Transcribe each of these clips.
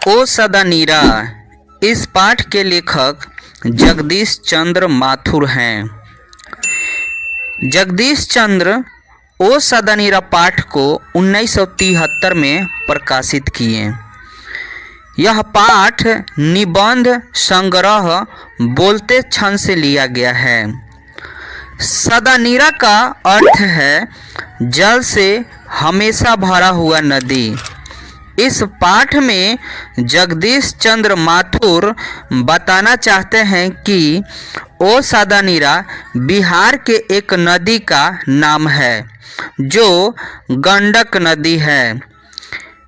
ओ सदा नीरा। इस पाठ के लेखक जगदीश चंद्र माथुर हैं। जगदीश चंद्र ओ सदा नीरा पाठ को 1973 में प्रकाशित किए। यह पाठ निबंध संग्रह बोलते क्षण से लिया गया है। सदा नीरा का अर्थ है जल से हमेशा भरा हुआ नदी। इस पाठ में जगदीश चंद्र माथुर बताना चाहते हैं कि ओ सदा नीरा बिहार के एक नदी का नाम है जो गंडक नदी है।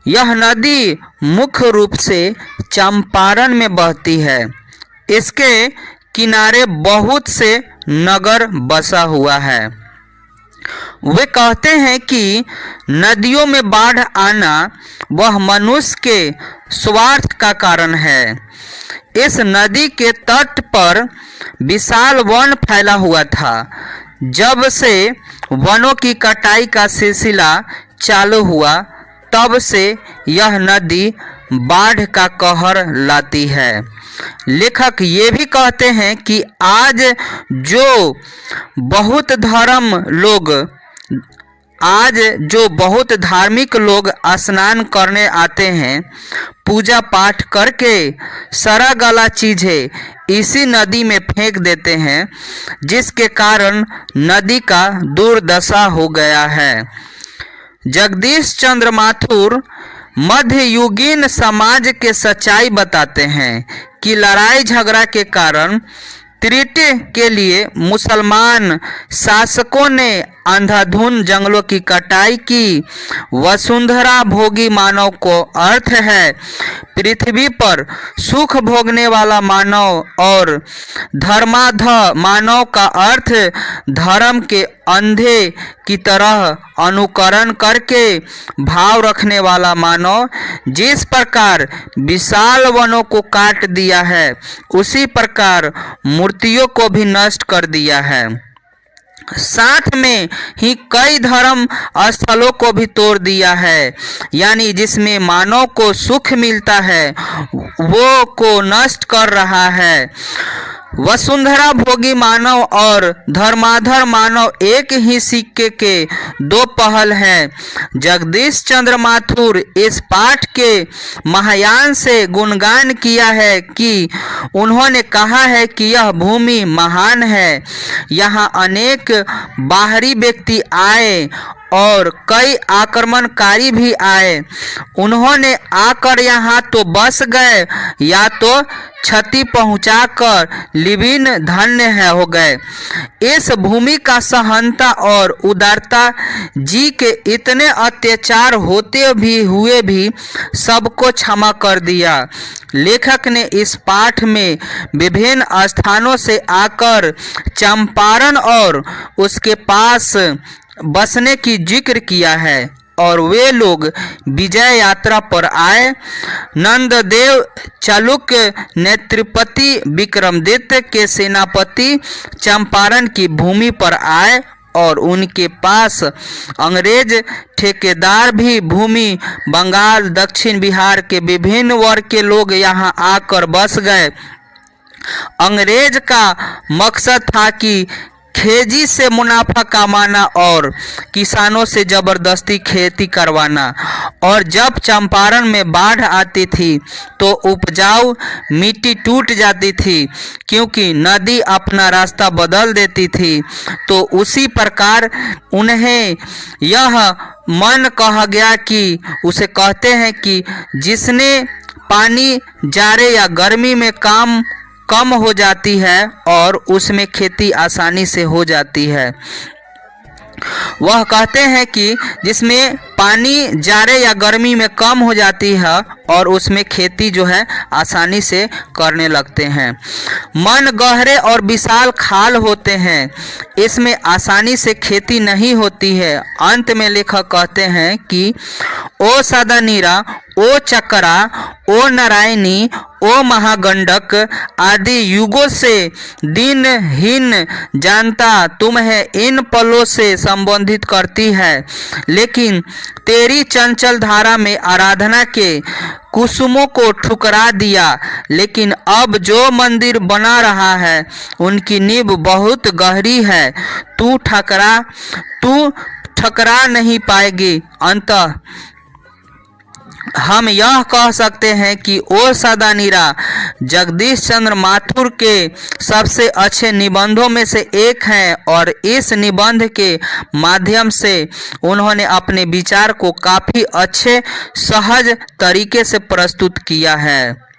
यह नदी मुख्य रूप से चंपारण में बहती है। इसके किनारे बहुत से नगर बसा हुआ है। वे कहते हैं कि नदियों में बाढ़ आना वह मनुष्य के स्वार्थ का कारण है। इस नदी के तट पर विशाल वन फैला हुआ था। जब से वनों की कटाई का सिलसिला चालू हुआ तब से यह नदी बाढ़ का कहर लाती है। लेखक ये भी कहते हैं कि आज जो बहुत धार्मिक लोग स्नान करने आते हैं, पूजा पाठ करके सारा गला चीज़ें इसी नदी में फेंक देते हैं, जिसके कारण नदी का दुर्दशा हो गया है। जगदीश चंद्र माथुर मध्ययुगीन समाज के सच्चाई बताते हैं कि लड़ाई झगड़ा के कारण त्रुटि के लिए मुसलमान शासकों ने अंधाधुंध जंगलों की कटाई की। वसुंधरा भोगी मानव को अर्थ है पृथ्वी पर सुख भोगने वाला मानव, और धर्माध मानव का अर्थ धर्म के अंधे की तरह अनुकरण करके भाव रखने वाला मानव। जिस प्रकार विशाल वनों को काट दिया है, उसी प्रकार मूर्तियों को भी नष्ट कर दिया है। साथ में ही कई धर्म स्थलों को भी तोड़ दिया है, यानी जिसमें मानव को सुख मिलता है वो को नष्ट कर रहा है। वसुंधरा भोगी मानव और धर्माधर मानव एक ही सिक्के के दो पहल हैं। जगदीश चंद्र माथुर इस पाठ के महायान से गुणगान किया है कि उन्होंने कहा है कि यह भूमि महान है। यहाँ अनेक बाहरी व्यक्ति आए और कई आक्रमणकारी भी आए। उन्होंने आकर यहाँ तो बस गए या तो क्षति पहुंचाकर लिविन धन्य है हो गए। इस भूमि का सहनता और उदारता जी के इतने अत्याचार होते हुए भी सबको क्षमा कर दिया। लेखक ने इस पाठ में विभिन्न स्थानों से आकर चंपारण और उसके पास बसने की जिक्र किया है, और वे लोग विजय यात्रा पर आए। नंददेव चालुक्य नेत्रपति विक्रमादित्य के सेनापति चंपारण की भूमि पर आए और उनके पास अंग्रेज ठेकेदार भी भूमि बंगाल दक्षिण बिहार के विभिन्न वर्ग के लोग यहाँ आकर बस गए। अंग्रेज का मकसद था कि खेती से मुनाफा कमाना और किसानों से जबरदस्ती खेती करवाना। और जब चंपारण में बाढ़ आती थी तो उपजाऊ मिट्टी टूट जाती थी, क्योंकि नदी अपना रास्ता बदल देती थी। तो उसी प्रकार उन्हें यह मन कहा गया कि उसे कहते हैं कि जिसने पानी जाड़े या गर्मी में कम हो जाती है और उसमें खेती आसानी से हो जाती है। वह कहते हैं कि जिसमें पानी जाड़े या गर्मी में कम हो जाती है और उसमें खेती जो है आसानी से करने लगते हैं। मन गहरे और विशाल खाल होते हैं, इसमें आसानी से खेती नहीं होती है। अंत में लेखक कहते हैं कि ओ सदा नीरा, ओ चक्रा, ओ नारायणी, ओ महागंडक, आदि युगों से दिनहीन जानता तुम्हें इन पलों से संबोधित करती है, लेकिन तेरी चंचल धारा में आराधना के कुसुमों को ठुकरा दिया। लेकिन अब जो मंदिर बना रहा है उनकी नींव बहुत गहरी है, तू ठकरा नहीं पाएगी। अंततः हम यह कह सकते हैं कि ओ सदानीरा जगदीश चंद्र माथुर के सबसे अच्छे निबंधों में से एक हैं और इस निबंध के माध्यम से उन्होंने अपने विचार को काफ़ी अच्छे सहज तरीके से प्रस्तुत किया है।